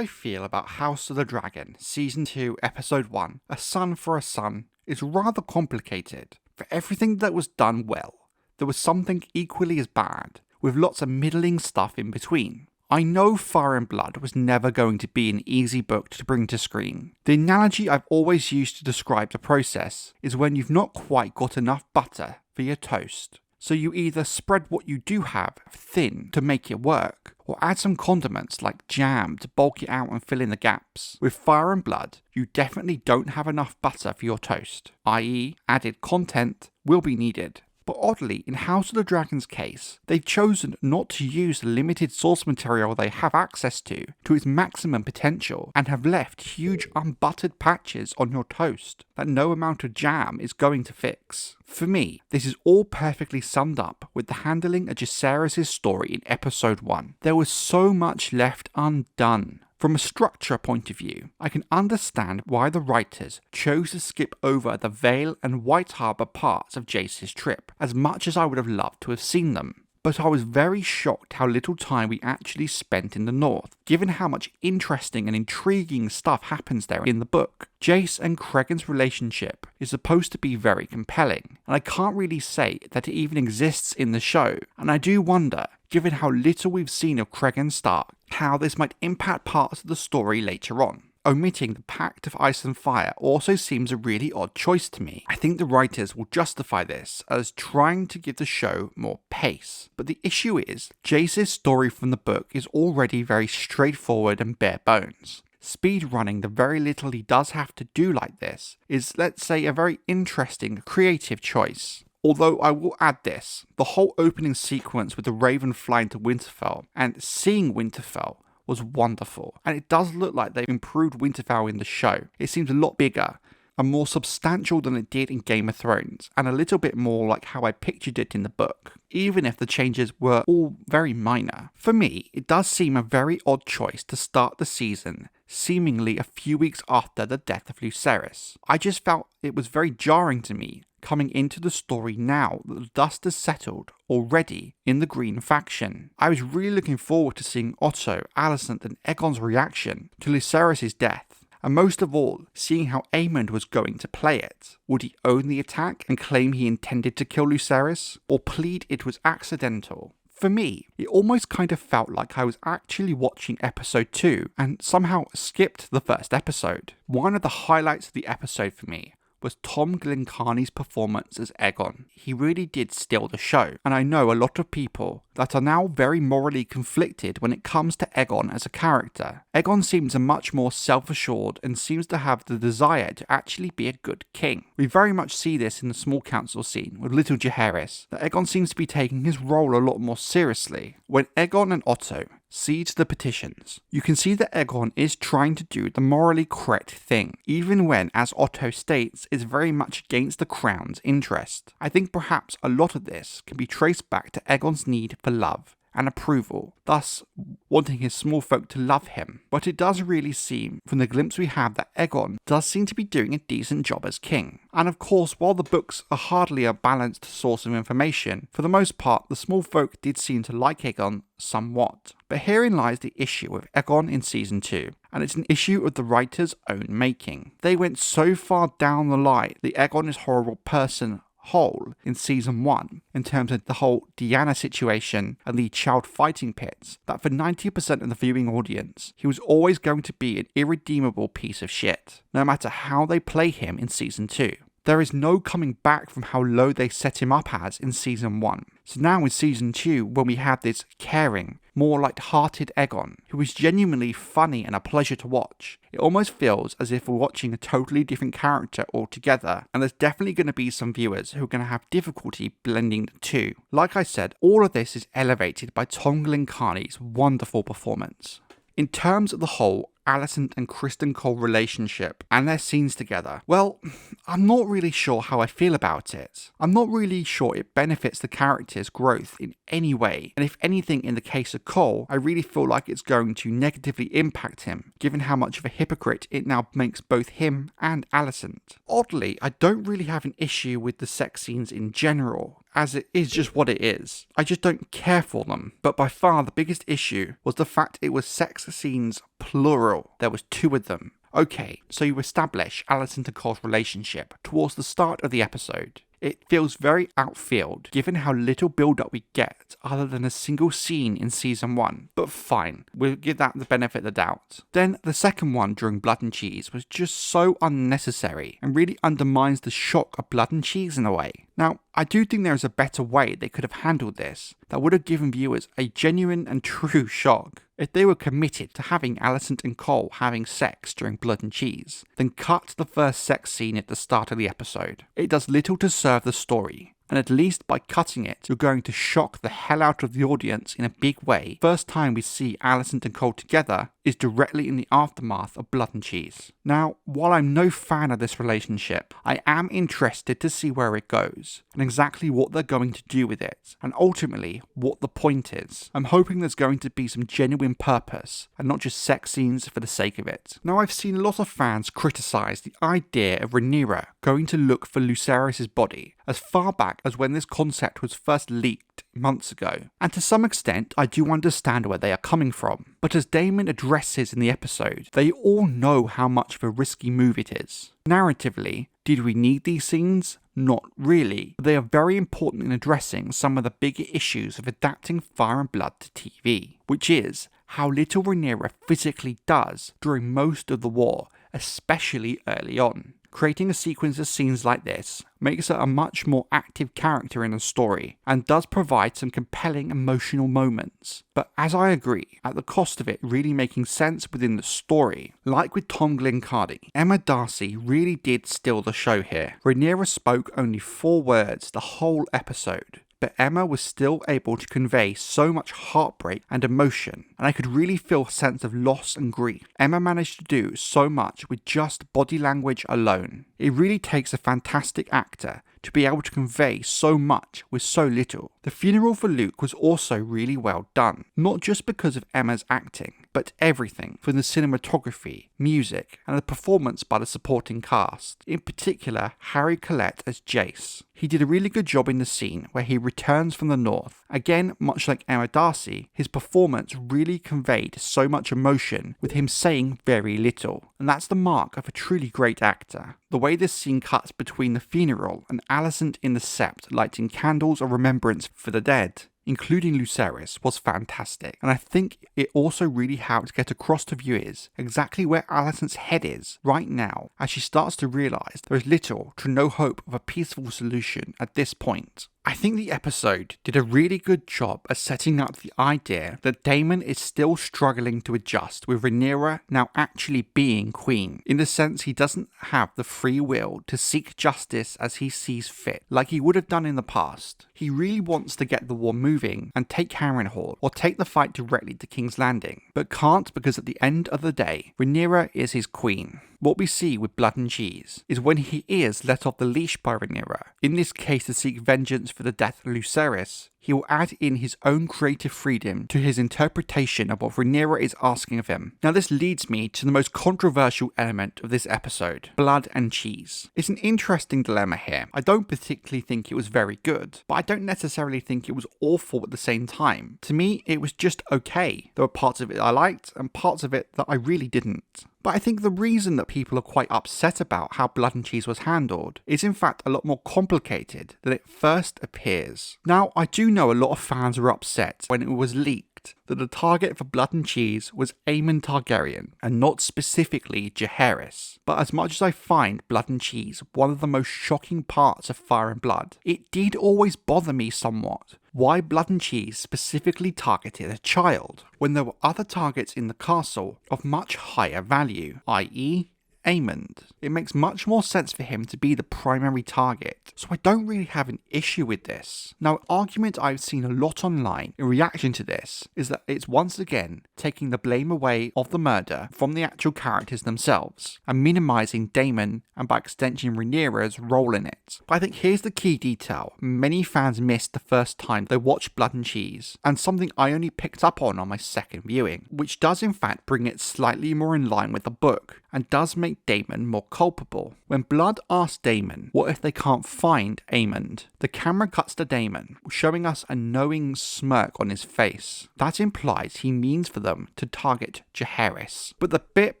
I feel about House of the Dragon Season 2 Episode 1, A Son for a Son, is rather complicated. For everything that was done well, there was something equally as bad, with lots of middling stuff in between. I know Fire and Blood was never going to be an easy book to bring to screen. The analogy I've always used to describe the process is when you've not quite got enough butter for your toast. So you either spread what you do have thin to make it work, or add some condiments like jam to bulk it out and fill in the gaps. With Fire and Blood, you definitely don't have enough butter for your toast, i.e. added content will be needed. But oddly, in House of the Dragon's case, they've chosen not to use the limited source material they have access to its maximum potential, and have left huge unbuttered patches on your toast that no amount of jam is going to fix. For me, this is all perfectly summed up with the handling of Jaehaerys' story in Episode 1. There was so much left undone. From a structure point of view, I can understand why the writers chose to skip over the Vale and White Harbour parts of Jace's trip, as much as I would have loved to have seen them. But I was very shocked how little time we actually spent in the north, given how much interesting and intriguing stuff happens there in the book. Jace and Cregan's relationship is supposed to be very compelling, and I can't really say that it even exists in the show, and I do wonder, given how little we've seen of Cregan Stark, how this might impact parts of the story later on. Omitting the Pact of Ice and Fire also seems a really odd choice to me. I think the writers will justify this as trying to give the show more pace. But the issue is, Jace's story from the book is already very straightforward and bare bones. Speedrunning the very little he does have to do like this is, let's say, a very interesting, creative choice. Although I will add this, the whole opening sequence with the Raven flying to Winterfell and seeing Winterfell was wonderful, and it does look like they've improved Winterfell in the show. It seems a lot bigger and more substantial than it did in Game of Thrones, and a little bit more like how I pictured it in the book, even if the changes were all very minor. For me, it does seem a very odd choice to start the season seemingly a few weeks after the death of Lucerys. I just felt it was very jarring to me coming into the story now that the dust has settled already in the Green faction. I was really looking forward to seeing Otto, Alicent and Aegon's reaction to Lucerys' death, and most of all, seeing how Aemond was going to play it. Would he own the attack and claim he intended to kill Lucerys, or plead it was accidental? For me, it almost kind of felt like I was actually watching episode 2 and somehow skipped the first episode. One of the highlights of the episode for me was Tom Glynn-Carney's performance as Aegon. He really did steal the show, and I know a lot of people that are now very morally conflicted when it comes to Aegon as a character. Aegon seems a much more self-assured and seems to have the desire to actually be a good king. We very much see this in the small council scene with little Jaehaerys, that Aegon seems to be taking his role a lot more seriously. When Aegon and Otto siege the petitions, you can see that Aegon is trying to do the morally correct thing, even when, as Otto states, is very much against the crown's interest. I think perhaps a lot of this can be traced back to Aegon's need for love and approval, thus wanting his small folk to love him. But it does really seem, from the glimpse we have, that Aegon does seem to be doing a decent job as king. And of course, while the books are hardly a balanced source of information, for the most part, the small folk did seem to like Aegon somewhat. But herein lies the issue with Aegon in Season 2, and it's an issue of the writer's own making. They went so far down the line, the Aegon is horrible person whole in Season 1, in terms of the whole Diana situation and the child fighting pits, that for 90% of the viewing audience, he was always going to be an irredeemable piece of shit, no matter how they play him in Season 2. There is no coming back from how low they set him up as in Season 1. So now in Season 2, when we have this caring, more light-hearted Aegon, who is genuinely funny and a pleasure to watch, it almost feels as if we're watching a totally different character altogether, and there's definitely going to be some viewers who are going to have difficulty blending the two. Like I said, all of this is elevated by Tom Glynn-Carney's wonderful performance. In terms of the whole Alicent and Criston Cole relationship and their scenes together, well, I'm not really sure how I feel about it. I'm not really sure it benefits the character's growth in any way, and if anything in the case of Cole, I really feel like it's going to negatively impact him, given how much of a hypocrite it now makes both him and Alicent. Oddly, I don't really have an issue with the sex scenes in general, as it is just what it is. I just don't care for them. But by far the biggest issue was the fact it was sex scenes plural. all, there was 2 of them. Okay, so you establish Alicent and Cole's relationship towards the start of the episode. It feels very outfield given how little build-up we get other than a single scene in season 1, but fine, we'll give that the benefit of the doubt. Then the second one during Blood and Cheese was just so unnecessary and really undermines the shock of Blood and Cheese in a way. Now, I do think there is a better way they could have handled this that would have given viewers a genuine and true shock. If they were committed to having Alicent and Cole having sex during Blood and Cheese, then cut the first sex scene at the start of the episode. It does little to serve the story, and at least by cutting it, you're going to shock the hell out of the audience in a big way. First time we see Alicent and Cole together is directly in the aftermath of Blood and Cheese. Now, while I'm no fan of this relationship, I am interested to see where it goes, and exactly what they're going to do with it, and ultimately, what the point is. I'm hoping there's going to be some genuine purpose, and not just sex scenes for the sake of it. Now, I've seen a lot of fans criticise the idea of Rhaenyra going to look for Lucerys' body, as far back as when this concept was first leaked months ago. And to some extent, I do understand where they are coming from. But as Daemon addresses in the episode, they all know how much of a risky move it is. Narratively, did we need these scenes? Not really, but they are very important in addressing some of the bigger issues of adapting Fire and Blood to TV, which is how little Rhaenyra physically does during most of the war, especially early on. Creating a sequence of scenes like this makes her a much more active character in the story and does provide some compelling emotional moments. But as I agree, at the cost of it really making sense within the story, like with Tom Glynn-Carney, Emma Darcy really did steal the show here. Rhaenyra spoke only 4 words the whole episode, but Emma was still able to convey so much heartbreak and emotion, and I could really feel a sense of loss and grief. Emma managed to do so much with just body language alone. It really takes a fantastic actor to be able to convey so much with so little. The funeral for Luke was also really well done, not just because of Emma's acting, but everything from the cinematography, music, and the performance by the supporting cast, in particular Harry Collette as Jace. He did a really good job in the scene where he returns from the north. Again, much like Emma Darcy, his performance really conveyed so much emotion with him saying very little, and that's the mark of a truly great actor. The way this scene cuts between the funeral and Alicent in the sept lighting candles of remembrance for the dead, including Lucerys, was fantastic, and I think it also really helped get across to viewers exactly where Alicent's head is right now as she starts to realise there is little to no hope of a peaceful solution at this point. I think the episode did a really good job at setting up the idea that Daemon is still struggling to adjust with Rhaenyra now actually being queen, in the sense he doesn't have the free will to seek justice as he sees fit, like he would have done in the past. He really wants to get the war moving and take Harrenhal, or take the fight directly to King's Landing, but can't because at the end of the day, Rhaenyra is his queen. What we see with Blood and Cheese is when he is let off the leash by Rhaenyra, in this case to seek vengeance for the death of Lucerys, he will add in his own creative freedom to his interpretation of what Rhaenyra is asking of him. Now this leads me to the most controversial element of this episode, Blood and Cheese. It's an interesting dilemma here. I don't particularly think it was very good, but I don't necessarily think it was awful at the same time. To me, it was just okay. There were parts of it I liked and parts of it that I really didn't. But I think the reason that people are quite upset about how Blood and Cheese was handled is in fact a lot more complicated than it first appears. Now, I do know a lot of fans were upset when it was leaked that the target for Blood and Cheese was Aemond Targaryen and not specifically Jaehaerys. But as much as I find Blood and Cheese one of the most shocking parts of Fire and Blood, it did always bother me somewhat why Blood and Cheese specifically targeted a child when there were other targets in the castle of much higher value, i.e. Aemond. It makes much more sense for him to be the primary target, so I don't really have an issue with this. Now, an argument I've seen a lot online in reaction to this is that it's once again taking the blame away of the murder from the actual characters themselves, and minimising Daemon and by extension Rhaenyra's role in it. But I think here's the key detail many fans missed the first time they watched Blood and Cheese, and something I only picked up on my second viewing, which does in fact bring it slightly more in line with the book, and does make made Daemon more culpable. When Blood asks Daemon what if they can't find Aemond, the camera cuts to Daemon, showing us a knowing smirk on his face. That implies he means for them to target Jaehaerys. But the bit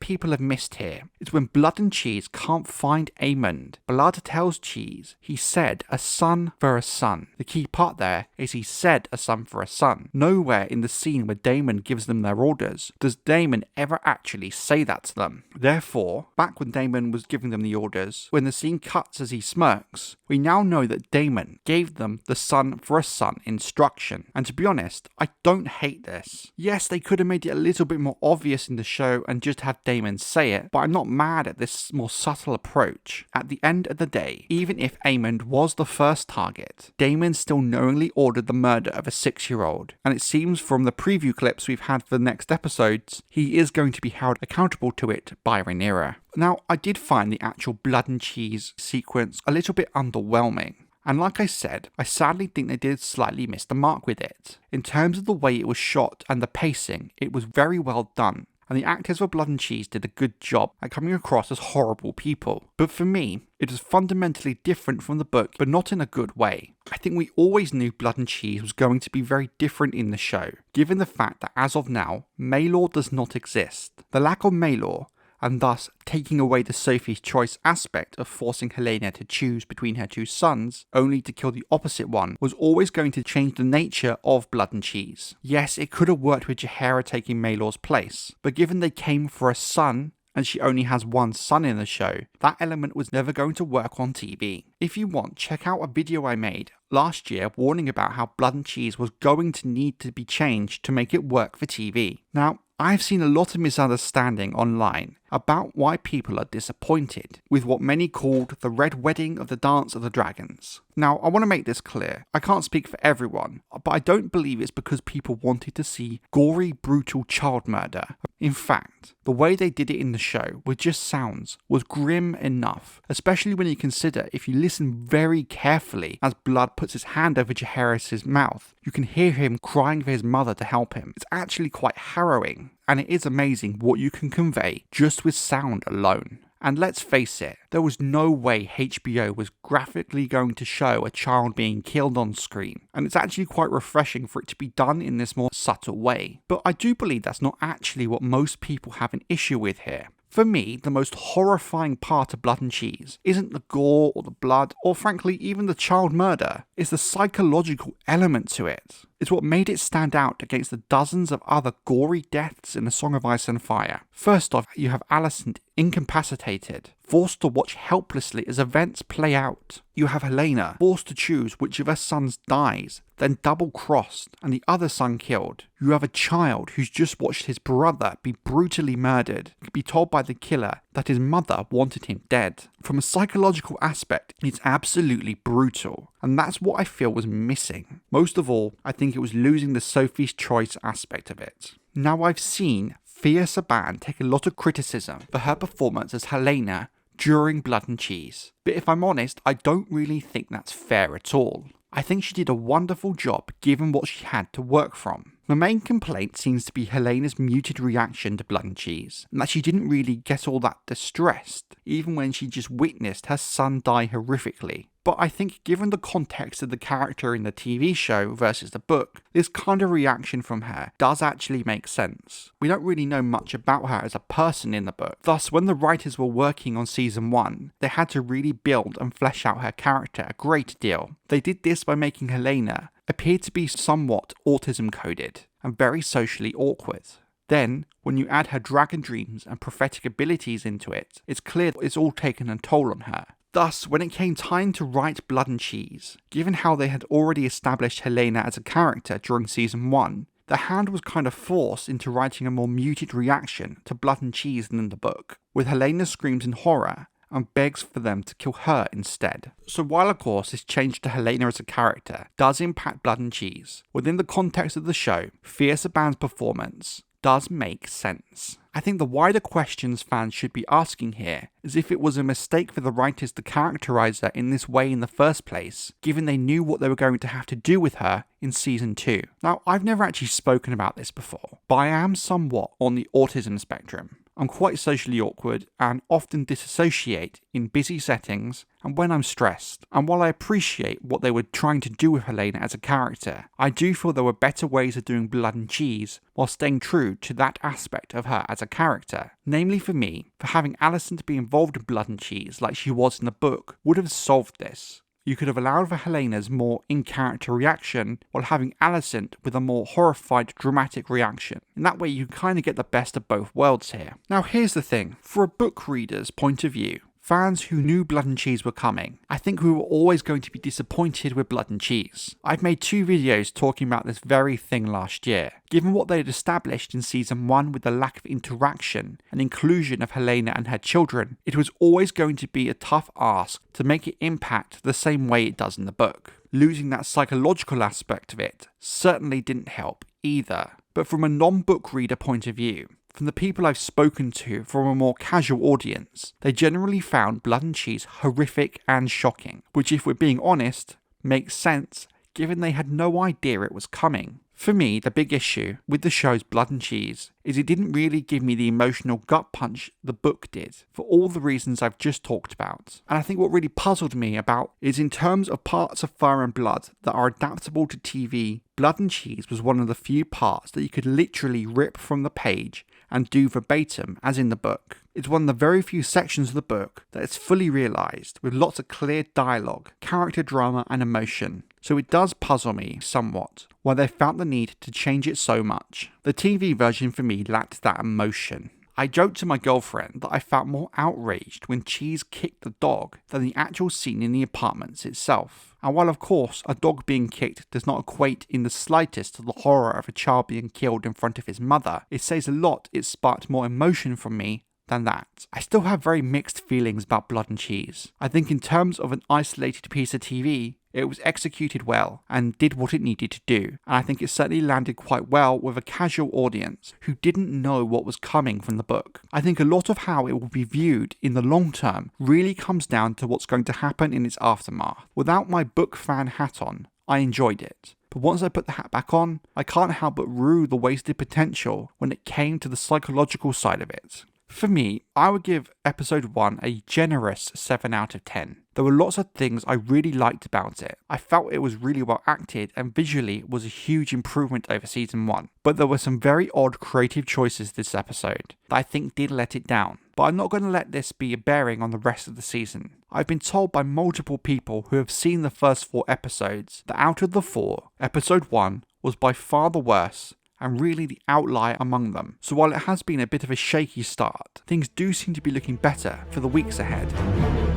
people have missed here is when Blood and Cheese can't find Aemond, Blood tells Cheese he said a son for a son. The key part there is he said a son for a son. Nowhere in the scene where Daemon gives them their orders does Daemon ever actually say that to them. Therefore, back when Daemon was giving them the orders, when the scene cuts as he smirks, we now know that Daemon gave them the son for a son instruction. And to be honest, I don't hate this. Yes, they could have made it a little bit more obvious in the show and just had Daemon say it, but I'm not mad at this more subtle approach. At the end of the day, even if Aemond was the first target, Daemon still knowingly ordered the murder of a 6-year-old, and it seems from the preview clips we've had for the next episodes, he is going to be held accountable to it by Rhaenyra. Now, I did find the actual Blood and Cheese sequence a little bit underwhelming. And like I said, I sadly think they did slightly miss the mark with it. In terms of the way it was shot and the pacing, it was very well done, and the actors for Blood and Cheese did a good job at coming across as horrible people. But for me, it was fundamentally different from the book, but not in a good way. I think we always knew Blood and Cheese was going to be very different in the show, given the fact that as of now, Maelor does not exist. The lack of Maelor, and thus taking away the Sophie's choice aspect of forcing Helaena to choose between her two sons, only to kill the opposite one, was always going to change the nature of Blood and Cheese. Yes, it could have worked with Jaehaerys taking Maelor's place, but given they came for a son, and she only has one son in the show, that element was never going to work on TV. If you want, check out a video I made last year warning about how Blood and Cheese was going to need to be changed to make it work for TV. Now, I've seen a lot of misunderstanding online about why people are disappointed with what many called the Red Wedding of the Dance of the Dragons. Now, I want to make this clear. I can't speak for everyone, but I don't believe it's because people wanted to see gory, brutal child murder. In fact, the way they did it in the show with just sounds was grim enough, especially when you consider if you listen very carefully as Blood puts his hand over Jaehaerys' mouth, you can hear him crying for his mother to help him. It's actually quite harrowing, and it is amazing what you can convey just with sound alone. And let's face it, there was no way HBO was graphically going to show a child being killed on screen, and it's actually quite refreshing for it to be done in this more subtle way. But I do believe that's not actually what most people have an issue with here. For me, the most horrifying part of Blood and Cheese isn't the gore or the blood, or frankly even the child murder. It's the psychological element to it. It's what made it stand out against the dozens of other gory deaths in A Song of Ice and Fire. First off, you have Alicent incapacitated, forced to watch helplessly as events play out. You have Helaena forced to choose which of her sons dies, then double-crossed and the other son killed. You have a child who's just watched his brother be brutally murdered, be told by the killer that his mother wanted him dead. From a psychological aspect, it's absolutely brutal, and that's what I feel was missing. Most of all, I think it was losing the Sophie's choice aspect of it. Now, I've seen Phia Saban take a lot of criticism for her performance as Helaena during Blood and Cheese, but if I'm honest, I don't really think that's fair at all. I think she did a wonderful job given what she had to work from. My main complaint seems to be Helena's muted reaction to Blood and Cheese, and that she didn't really get all that distressed, even when she just witnessed her son die horrifically. But I think given the context of the character in the TV show versus the book, this kind of reaction from her does actually make sense. We don't really know much about her as a person in the book. Thus, when the writers were working on season 1, they had to really build and flesh out her character a great deal. They did this by making Helaena appear to be somewhat autism coded and very socially awkward. Then, when you add her dragon dreams and prophetic abilities into it, it's clear that it's all taken a toll on her. Thus, when it came time to write Blood and Cheese, given how they had already established Helaena as a character during season 1, the hand was kind of forced into writing a more muted reaction to Blood and Cheese than in the book, with Helaena screams in horror and begs for them to kill her instead. So while of course this change to Helaena as a character does impact Blood and Cheese, within the context of the show, Phia Saban's performance does make sense. I think the wider questions fans should be asking here is if it was a mistake for the writers to characterize her in this way in the first place, given they knew what they were going to have to do with her in season 2. Now, I've never actually spoken about this before, but I am somewhat on the autism spectrum. I'm quite socially awkward and often disassociate in busy settings and when I'm stressed. And while I appreciate what they were trying to do with Helaena as a character, I do feel there were better ways of doing blood and cheese while staying true to that aspect of her as a character. Namely for me, for having Alicent be involved in blood and cheese like she was in the book would have solved this. You could have allowed for Helena's more in-character reaction while having Alicent with a more horrified, dramatic reaction. In that way you kind of get the best of both worlds here. Now here's the thing, for a book reader's point of view, fans who knew Blood and Cheese were coming, I think we were always going to be disappointed with Blood and Cheese. I've made 2 videos talking about this very thing last year. Given what they had established in Season 1 with the lack of interaction and inclusion of Helaena and her children, it was always going to be a tough ask to make it impact the same way it does in the book. Losing that psychological aspect of it certainly didn't help either. But from a non-book reader point of view, from the people I've spoken to from a more casual audience, they generally found Blood and Cheese horrific and shocking, which if we're being honest, makes sense given they had no idea it was coming. For me, the big issue with the show's Blood and Cheese is it didn't really give me the emotional gut punch the book did, for all the reasons I've just talked about. And I think what really puzzled me about is in terms of parts of Fire and Blood that are adaptable to TV, Blood and Cheese was one of the few parts that you could literally rip from the page and do verbatim as in the book. It's one of the very few sections of the book that is fully realised, with lots of clear dialogue, character drama and emotion. So it does puzzle me somewhat why they felt the need to change it so much. The TV version for me lacked that emotion. I joked to my girlfriend that I felt more outraged when Cheese kicked the dog than the actual scene in the apartments itself. And while of course a dog being kicked does not equate in the slightest to the horror of a child being killed in front of his mother, it says a lot it sparked more emotion from me than that. I still have very mixed feelings about Blood and Cheese. I think in terms of an isolated piece of TV, it was executed well and did what it needed to do, and I think it certainly landed quite well with a casual audience who didn't know what was coming from the book. I think a lot of how it will be viewed in the long term really comes down to what's going to happen in its aftermath. Without my book fan hat on, I enjoyed it. But once I put the hat back on, I can't help but rue the wasted potential when it came to the psychological side of it. For me, I would give episode 1 a generous 7 out of 10. There were lots of things I really liked about it. I felt it was really well acted and visually was a huge improvement over season 1. But there were some very odd creative choices this episode that I think did let it down. But I'm not going to let this be a bearing on the rest of the season. I've been told by multiple people who have seen the first 4 episodes that out of the 4, episode 1 was by far the worst and really the outlier among them. So while it has been a bit of a shaky start, things do seem to be looking better for the weeks ahead.